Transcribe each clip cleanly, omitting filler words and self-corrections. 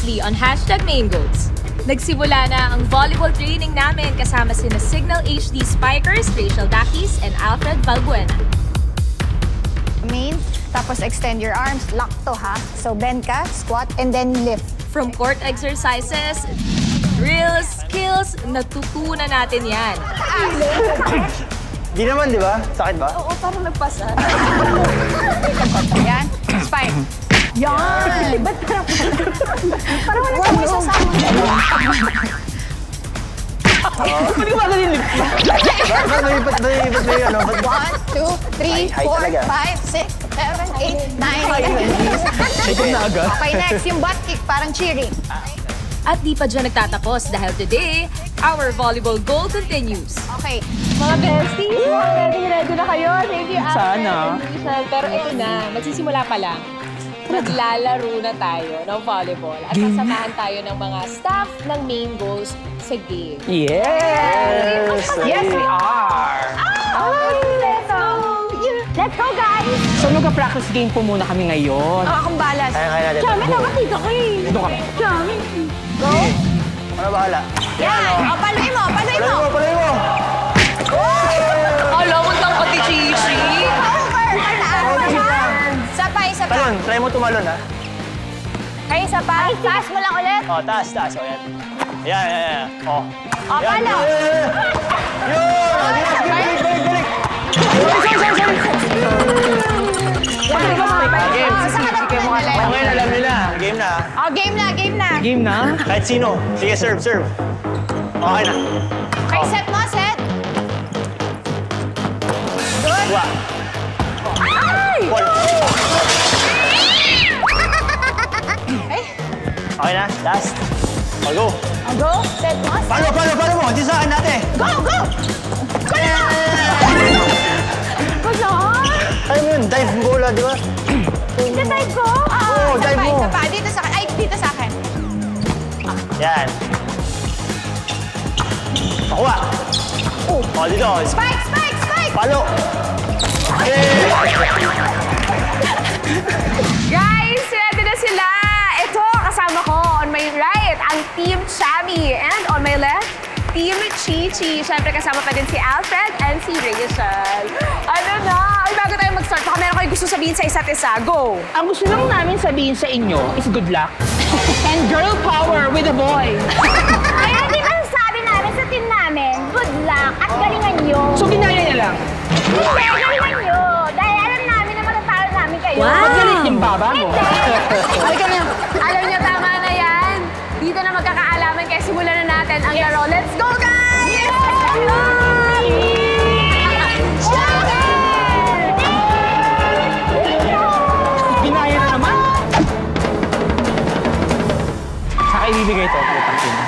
continuously on #MainGoals. Nagsimula na ang volleyball training namin kasama sina Signal HD Spikers, Rachel Dakis, and Alfred Valbuena. Main, tapos extend your arms, lock to ha. So bend ka, squat, and then lift. From court exercises, drills, skills, natutunan natin yan. Di naman, di ba? Sakit ba? Oo, parang nagpasa. Yan, spike. Yan! Ba't parang wala kang may sasama. Hindi ko magaling lift. Ba't may ano? 1, 2, 3, 4, 5, 6, 7, 8, 9, 10. Na agad. Okay, next, yung butt kick, parang cheering. At di pa dyan nagtatapos dahil today, our volleyball goal continues. Okay. Mga besties, ready na kayo. Thank you, Alfred Sana. and Rachel. Pero ito na, magsisimula pa lang. Maglalaro na tayo ng volleyball at sasamahan tayo ng mga staff ng MainGoals sa game. Yes! Yes, we are! Let's go, guys! So, magka-practice game po muna kami ngayon. Akong balas. Kaya natin. Chami, dapat dito ko eh. Dito kami. Chami. Go! Ano bahala? Yan! O, paluin mo, paluin mo! Paluin mo! Alam mo tang pati Chichi. Sapay, sapay. Talon, try mo tumalon, ha? Kayo, sapay. Taas mo lang ulit. O, taas. O, yan. Yan. O. O, palo. Yun! Balik! Okay, alam nila. Game na. O, game na, game na. Game na? Kahit sino. Sige, serve. Okay na. Okay, set mo, set. Good. Dua. Ay! One. Okay na, last. O, go. O, go. Set mo, set. Palo mo. Di sa akin natin. Go, go! Ganon! Ay mo yun, dive bola, di ba? Dive ko? Oo, dive mo. Isa pa. Dito sa akin. Ay, dito sa akin. Yan. Pakuha. O, dito. Spike! Palo. Guys, ready na sila. Ito, kasama ko on my right, ang Team Chami. And on my left, Team Chichi. Siyempre kasama pa din si Alfred and si Rachel. Ano na? Ay, bago tayo mag-start, baka meron kayo gusto sabihin sa isa't isa. Go! Ang gusto lang namin sabihin sa inyo is good luck and girl power with a boy. Kaya di ba sabi namin sa team namin, good luck at galingan nyo. So, ginaya niya lang. Hindi, galingan nyo. Dahil alam namin na matatalo namin kayo. Magalit yung baba mo. Halika na. Alam niyo, tama na yan. Dito na magkakaalaman kaya simulan na natin ang laro. Let's go, guys! Yes! Ginaya na naman. Saka ibibigay ito. Putang ina.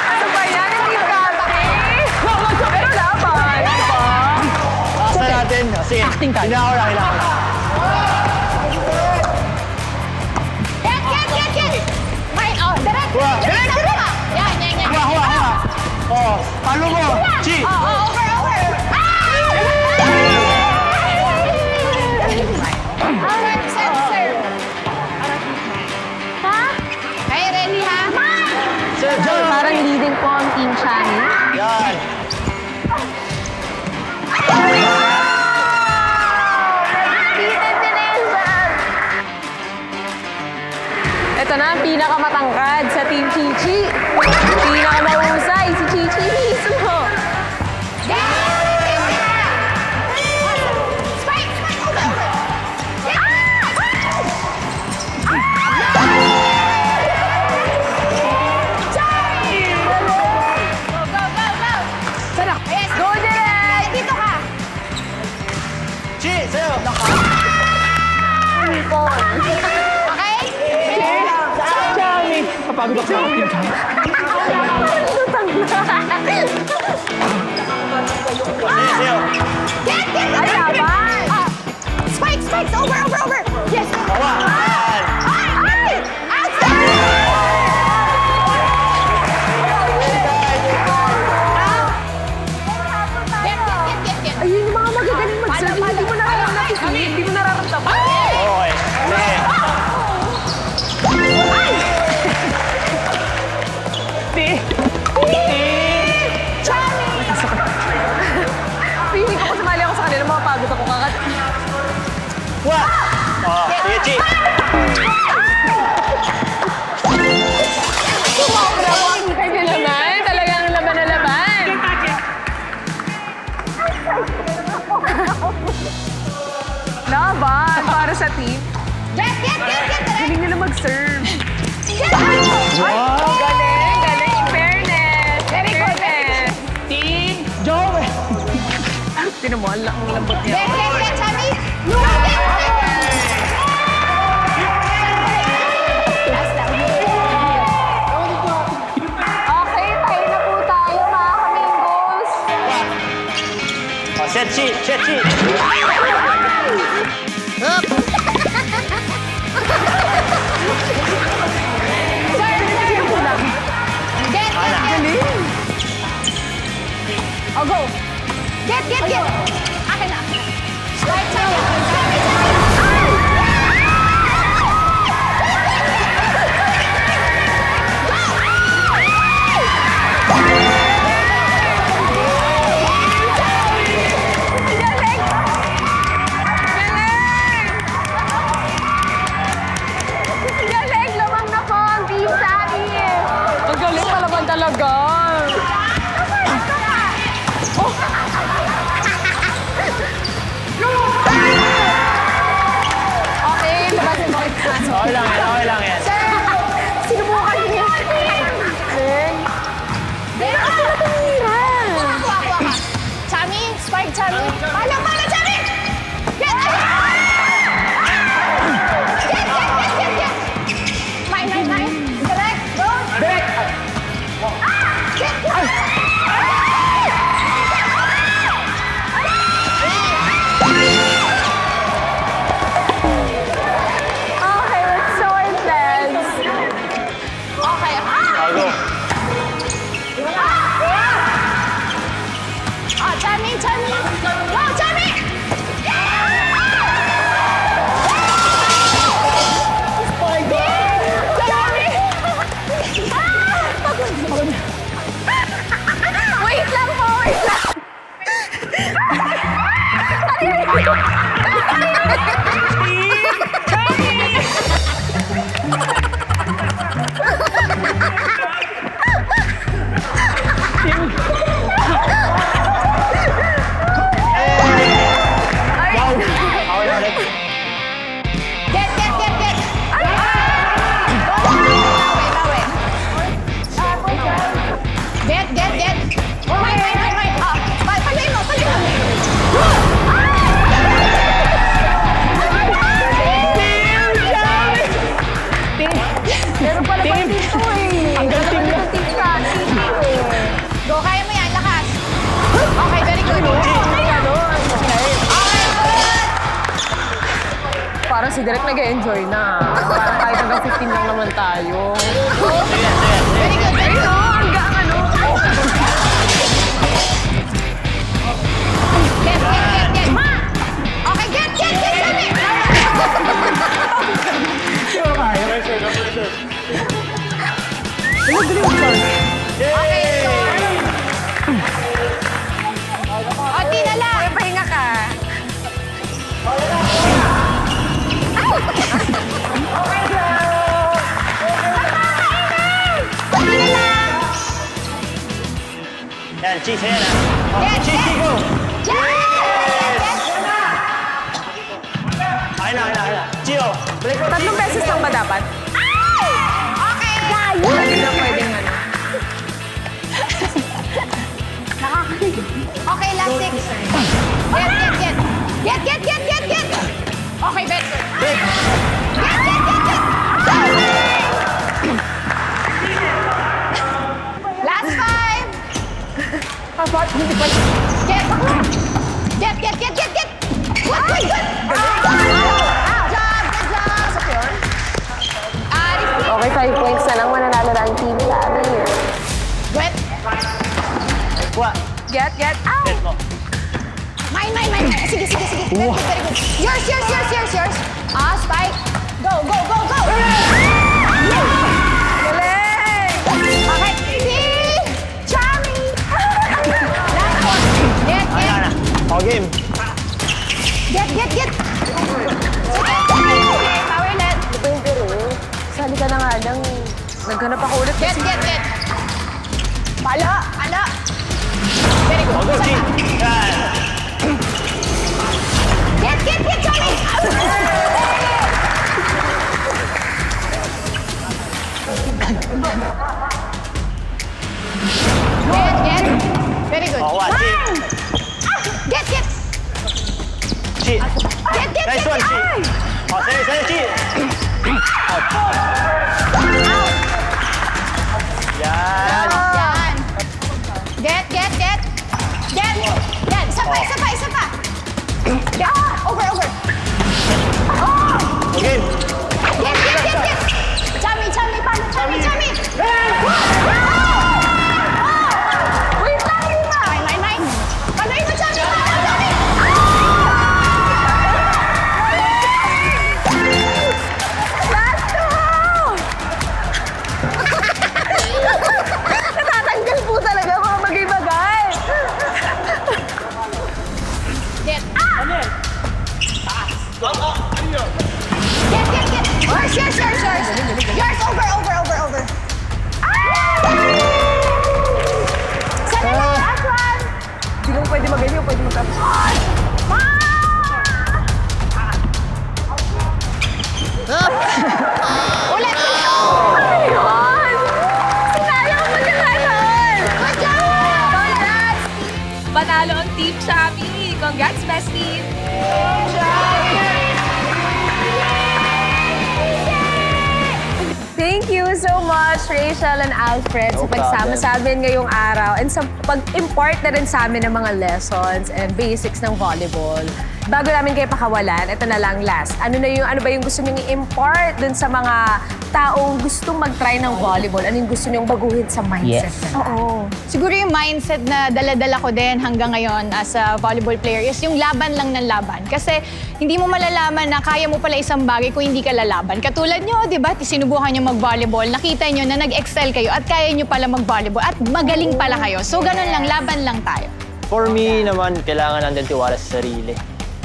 Ano ba yan? Hindi kami. Pero laban. Diba? Basta natin. Sige. Acting tayo. Kailangan ko na. Get! May, oh, direct! Kuha. Yan. Kuha. O, palo mo. Chi. Over! Serve. Ha? Kayo ready, ha? Serve. Parang leading po ang Team Chami. Yan. Ito na ang pinakamatangkad sa Team Chichi. Pinakamahusay si Chichi mismo. Spike! Go direct! Dito ka! Chi, sa'yo. Okay? Chami! Kapagod ako sa akin. Sa'yo. Get! Ay, laban! Spikes! Over! Yes! Pakuha. Yan. Ay! Outside! Get! Ayun yung mga magagaling mag-serve. Hindi mo nararamdaman. Okay. Sige. Feeling ko kung sumali ako sa kanila, mapapagod ako kakat. Wa! Oh, sige, Chi. Kita nyo naman, talagang laban na laban. Laban para sa team. Get! Galing nila mag-serve. Wow! Galing, galing. In fairness. Very good, Fairness. Team Joel! Tinan mo, ang lambot niya. Get, Chami! Okay, tayo na po tayo, mga kamingos. Oh, set Chi! Set Chi! Get! Oh, go! Get! Akin na. Right, Chami! Galing! Lamang na po ang Team Sammy. Ang galing palaban talaga. Okay, labasin mo ito. Okay lang yan. Sinubukan niya. Galing. Get! Kasi na tumira. Kuha ka. Chami! Spike, Chami! Palang, Chami! Get! Get! Mine! Correct! Go! Back! Get! Okay, it's so intense. Okay. Oh, go. Ah, Chami! Go, Chami! Wait lang po, wait lang. Wow! Okay lang ulit. Get! Get! Wait. Ah, palay mo. Meron pala ba dito eh? Ang galing na. Team Sammy. Go, kaya mo yan. Lakas. Okay, very good. Parang si Direk nag-enjoy na. Parang kahit hanggang 15 lang naman tayo. Very good. Ayun o, hanggang ano. Get! Okay, get, Chami! Okay, so... Oti na lang. Pahinga ka. Oti na lang. Yan, Chi, sa'yo na. Oh, Get! Chi, go! Get! Okay na. Chi, oh. Balik mo. 3 beses lang ba dapat? Okay. Hindi na pwedeng ano. Okay, last 6. Get! Okay, bet. Break. Get! Last 5. Apat, hindi pa. Get! Good! Good job! Secure. Okay, 5 points na lang. Mananalo na ang Team Sammy. Wet. Wa. Get. Ow! Set mo. Mine. Sige. Very good. Yours. Spike. Go. Galing! Okay, team. Oh, game. Get! Power net. Sali ka na nga lang. Naghanap ako ulit. Get! Pala! Very good. Oh, go, G. Yan. Get, Johnny! Get. Very good. Oh, what? Get. G. Get. Nice one, G. Oh, sorry, G. Yan. Yan. Get. Yan. Isa pa. Get. Over. Okay. Get. Chami. Paano? Chami. Wait lang, Rima. Mine. Paano ito, Chami? Natatanggal po talaga mga bagay-bagay. Get. Get. Yours. Yours, over. Sana na, last one. Hindi mo pwede mag-ganyan, pwede mag-tapos. Ulit. Ayun! Sinayang mo na ganon! Good job. Congrats! Panalo ang Team Chami! Congrats, bestie! Thank you so much, Rachel and Alfred, sa No pagsama problem. sa amin ngayong araw and sa pag-impart na rin sa amin ng mga lessons and basics ng volleyball. Bago namin kayo pakawalan, ito na lang last. Ano ba yung gusto niyong i-impart dun sa mga taong gustong mag-try ng volleyball? Ano yung gusto niyong baguhin sa mindset nila? Oo. Siguro yung mindset na dala-dala ko din hanggang ngayon as a volleyball player is yung laban lang ng laban. Kasi hindi mo malalaman na kaya mo pala isang bagay kung hindi ka lalaban. Katulad nyo, di ba? Sinubukan nyo mag-volleyball, nakita nyo na nag-excel kayo at kaya nyo pala mag-volleyball at magaling pala kayo. So ganun lang, laban lang tayo. For me naman, kailangan nandun tiwala sa sarili.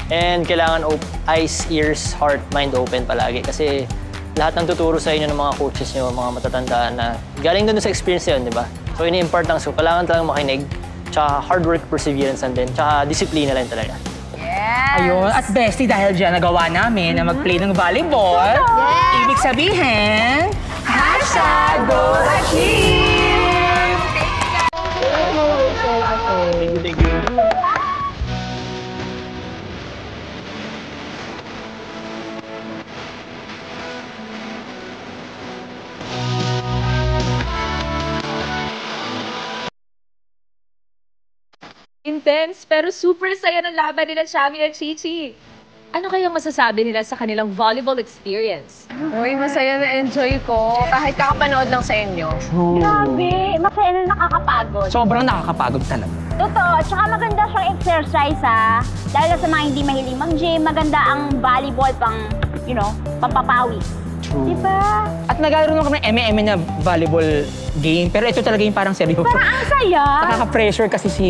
And kailangan eyes, ears, heart, mind open palagi. Kasi lahat ng tuturo sa inyo ng mga coaches nyo, mga matatanda na galing doon sa experience yun, di ba? So ini-impart lang. So kailangan talagang makinig. Tsaka hard work, perseverance, and then tsaka disiplina lang talaga. Yes! Ayun. At bestie, dahil dyan nagawa namin na mag-play ng volleyball, Yes! ibig sabihin, #GoAchieve! Thank you. Intense, pero super saya ng laban nila Chami at Chichi. Ano kayang masasabi nila sa kanilang volleyball experience? Uy, masaya na enjoy ko. Kahit kakapanood lang sa inyo. Grabe, masaya na nakakapagod. sobrang nakakapagod talaga. Totoo, tsaka maganda siyang exercise Dahil sa mga hindi mahiling mag-gym, maganda ang volleyball pampapawis. Diba? At naglalaro naman kami eme-eme na volleyball game, pero ito talaga yung parang seryoso. Parang ang saya. Nakaka-pressure kasi si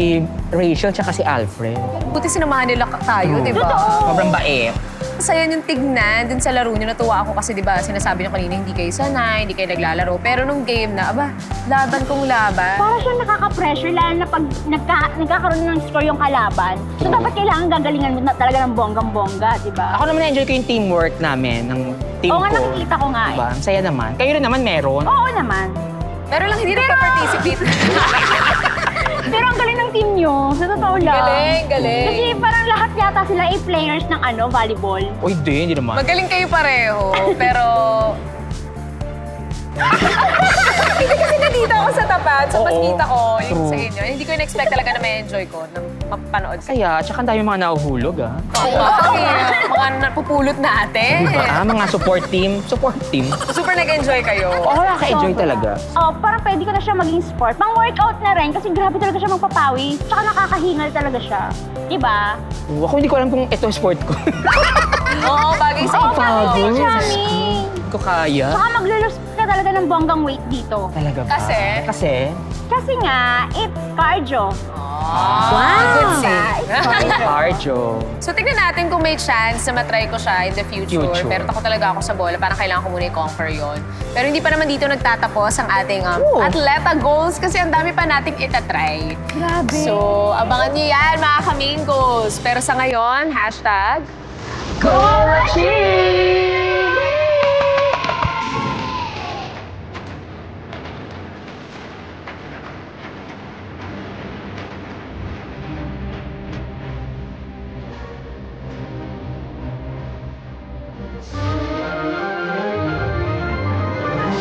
Rachel tsaka si Alfred. Buti sinamahan nila tayo, di ba? Sobrang bait. Masaya yung tignan dun sa laro niyo. Natuwa ako kasi di ba sinasabi niyo kanina hindi kayo sanay, hindi kayo naglalaro. Pero nung game na, laban kong laban. Parang siyang nakaka-pressure, lalo na pag nagkakaroon ng score yung kalaban. So dapat kailangan gagalingan mo na talaga ng bonggang-bongga, diba? Ako naman na-enjoy ko yung teamwork namin, ng team Oo nga, ko. nakikita ko nga Diba? Ang saya naman. Kayo rin naman meron. Oo naman. Pero lang hindi nagpa-participate. Pero ang galing ng team nyo, sa totoo lang. Galing. Kasi parang lahat yata sila ay players ng volleyball. Uy, hindi naman. Magaling kayo pareho, pero... Hindi kasi nandito ako sa tapat, so mas Oo, kita ko yung true. sa inyo. Hindi ko in-expect talaga na may enjoy ko na mapanood sa Kaya, tsaka ang dami mga nahuhulog, ah. mga napupulot natin. Diba? Mga support team. Super nag-enjoy kayo. Oo, nakaka-enjoy talaga. Oh, parang pwede ko na siya maging sport. Pang-workout na rin kasi grabe talaga siya magpapawi. Tsaka nakakahingal talaga siya. Diba? Ako hindi ko alam kung ito sport ko. Oo, bagay sa Oo, inyo. bakit si Chami? Hindi ko kaya. Tsaka maglulus ka talaga ng bonggang weight dito. Talaga ba? Kasi? Kasi? Kasi nga, it's cardio. Good save. Cardio. So, tignan natin kung may chance na matry ko siya in the future. Pero takot talaga ako sa bola. Parang kailangan ko muna i-conquer yun. Pero hindi pa naman dito nagtatapos ang ating atleta goals kasi ang dami pa nating itatry. Grabe. So, abangan niyo yan, mga ka-main goals. Pero sa ngayon, hashtag...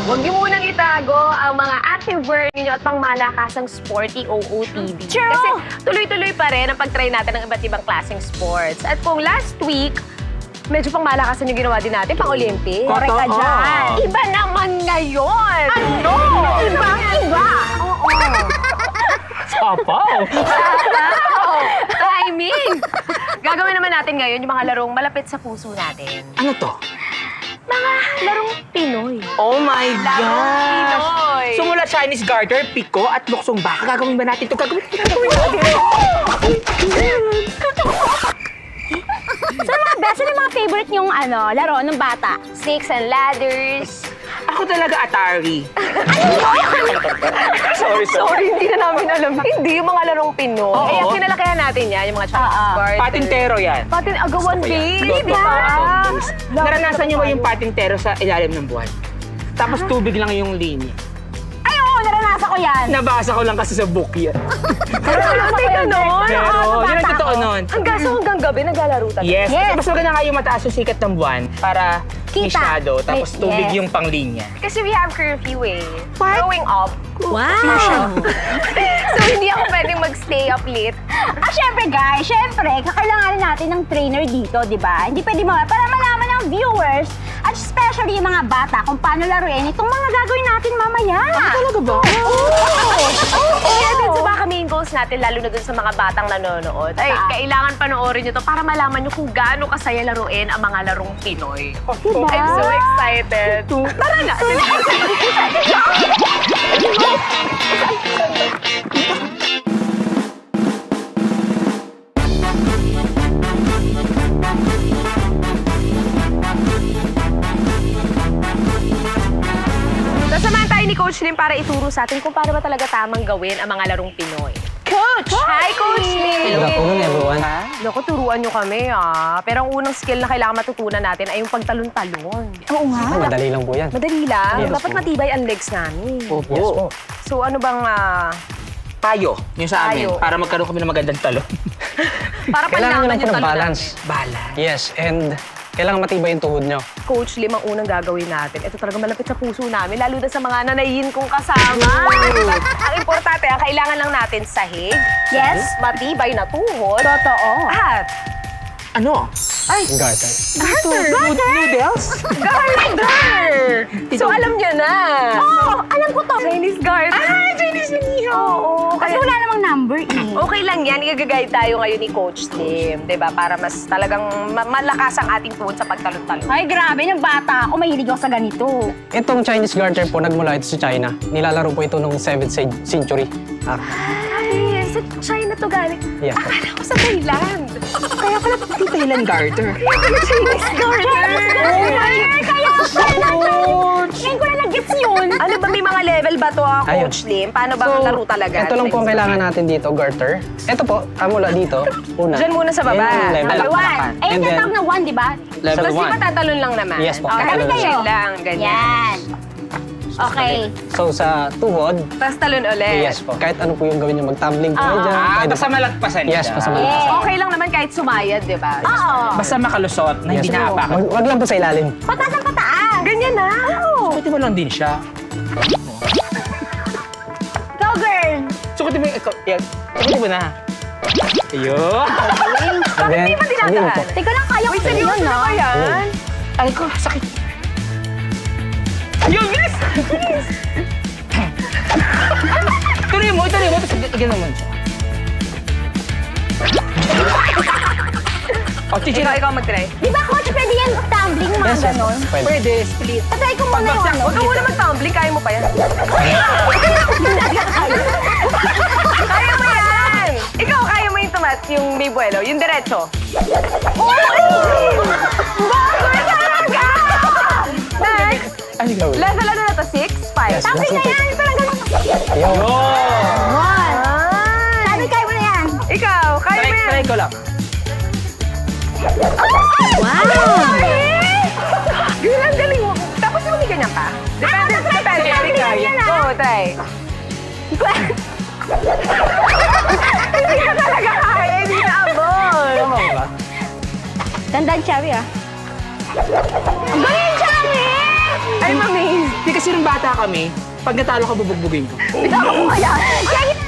Huwag niyo munang itago ang mga activewear ninyo at pangmalakasang sporty OOTD. True! Kasi tuloy-tuloy pa rin ang pag-try natin ng iba't ibang klaseng sports. At kung last week, medyo pangmalakasan yung ginawa din natin, pang-Olympic. Correct ka dyan. Iba naman ngayon! Ano? Iba! Oo. Sapaw! Timing! Gagawin naman natin ngayon yung mga larong malapit sa puso natin. Ano to? Mga larong Pinoy. Oh my gosh! Pinoy! So mula Chinese garter, piko, at luksong baka, gagawin ba natin ito? Gagawin natin! So mga best, ano yung mga favorite yung laro ng bata? Snakes and ladders. Ako talaga Atari. Sorry, hindi na namin alam. Hindi, yung mga larong Pinoy. Oo. Eh, ang kinalakihan natin yan, yung mga Chinese garter. Patintero yan. Agawan, babe. Gusto ko Di yan. ba? Naranasan niyo ba yung patintero sa ilalim ng buwan? Tapos tubig lang yung linya. Ay, oo, naranasan ko yan. Nabasa ko lang kasi sa book yan. May ganon. Pero yun ang totoo nun. Hanggang gabi, naglalaro talaga. Yes, Yes. mas maganda nga yung mataas yung sikat ng buwan para may Kita. shadow, tapos Yes. tubig yung panglinya. Kasi we have curfew eh. Growing up. Wow! So, hindi ako pwedeng mag-stay up late. Syempre guys, kakailanganin natin ng trainer dito, di ba? Hindi pwede para malaman ng viewers at especially yung mga bata kung paano laruin itong mga gagawin natin mamaya. Talaga ba? Kaya din sa mga main goals natin, lalo na dun sa mga batang nanonood, ay kailangan panoorin nyo to para malaman nyo kung gaano kasaya laruin ang mga larong Pinoy. Diba? I'm so excited. Tara na! Sasamahan tayo ni Coach Lim para ituro sa atin kung paano ba talaga tamang gawin ang mga larong Pinoy. Coach! Hi, Coach Lim! Good afternoon, everyone. Naku, turuan nyo kami Pero ang unang skill na kailangan matutunan natin ay yung pagtalon-talon. Oo nga. Madali lang po yan. Madali lang. Yes, Dapat po. matibay ang legs namin. Opo. Yes po. So ano bang... Payo, yung sa amin, Payo. para magkaroon kami ng magandang talon. para Kailangan nyo panlaman lang po yung ng talon balance. Balance. Yes, and kailangan matibay yung tuhod nyo. Coach Lim, ang unang gagawin natin. Ito talaga malapit sa puso namin, lalo na sa mga nanayin kong kasama. Ang importante, ang kailangan lang natin sahig. Yes. Matibay na tuhod. Totoo. At Ano? Yung garter. Noodles? garter! So alam niyo na. Oo, alam ko to. Chinese garter. Chinese Oo. Kasi wala namang number eh. Okay lang yan. I-guide tayo ngayon ni Coach Lim. Diba? Para mas talagang malakas ang ating tuhod sa pagtalon-talon. Ay, grabe. Nung bata ako, mahilig ako sa ganito. Itong Chinese garter po, nagmula ito sa China. Nilalaro po ito noong 7th century. Ay, sa China to galing. Yes po. Akala ko sa Thailand. Kaya pala Thailand garter. Chinese garter. Kaya ngayon ko na nag-gets yun. Ano ba, may mga level ba to, Ayun. Coach Lim? Paano ba ang laro talaga? Ito lang po ang kailangan natin dito, garter. Ito po, mula dito, una. Diyan muna sa baba. Yan yung level. Number one. Palakpakan. Eh, And yung then, tawag na one, di ba? level Tapos di 1. ba tatalon lang naman? Yes po, Okay, tatalon lang. chill lang, ganyan. Yan. Okay. So sa tuhod, Tapos talon ulit. yes po. Kahit ano po yung gawin nyo, mag-tumbling po kayo dyan. Pwede Basta po. malagpasan Yes, basta malagpasan. Yeah. Okay lang naman kahit sumayad, di ba? Oo. Basta makalusot na hindi Yes po. naapakan. Wag lang po sa ilalim. Pataas ang pataas. Ganyan na. Sukutin mo lang din siya. Go, girl. Sukutin mo ikaw. Yan. Sukutin mo na. Ayun. And then, Hindi ba sabihin po. dinadaan? Teka lang, kaya ko Seryoso yun, na no? ba yan? Ay ko, sakit. Ayun, bilis! Bilis! Tuloy mo. Tapos ganun mo siya. O, chichira. Ikaw mag-try. Di ba, coach, pwede yan tumbling, mga Yes, yes, ganon? pwede. Pwede, split. Patry ko muna yung ano. Huwag ka muna mag-tumbling, kaya mo pa yan. Kaya mo yan! abuelo. Yung diretso. Baboy talaga! Next. Level ano na to? 6? 5? Tapos na yan, parang ganun. Yo! One. Sabi, kaya mo na yan. Ikaw, kaya mo yan. Try ko lang. Wow! Girl, ang galing mo. Tapos mo hindi ganyan ka. Depende. try yan, ah. Go, try. Hindi ka talaga kaya. Hindi na abol. Tama ba? Tandaan, Chabi, ah. Ang galing, Chabi! I'm amazed. Di kasi nung bata kami, pag natalo ka, bubugbugin ko. Ikaw ko kaya.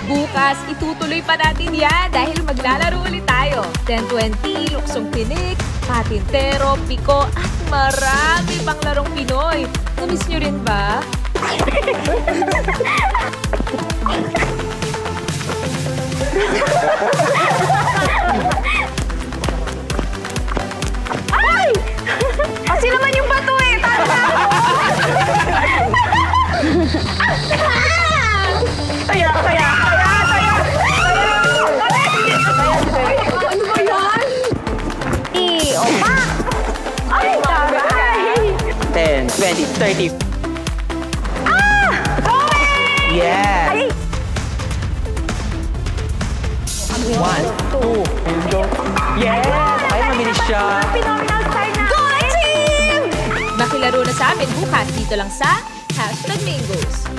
Bukas, itutuloy pa natin yan dahil maglalaro ulit tayo. 10-20, luksong tinik, patintero, piko, at marami pang larong Pinoy. Namiss nyo rin ba? Ay! Kasi naman yung bato eh. Tama na ako. Taya! Ano ba yan? Opa! Ay, taray! 10, 20, 30. Yeah! Ay! 1, 2, let's go. Yes! Ay, mabilis siya. Phenomenal star na. Go, team! Makilaro na sa amin bukas dito lang sa #Mangoes.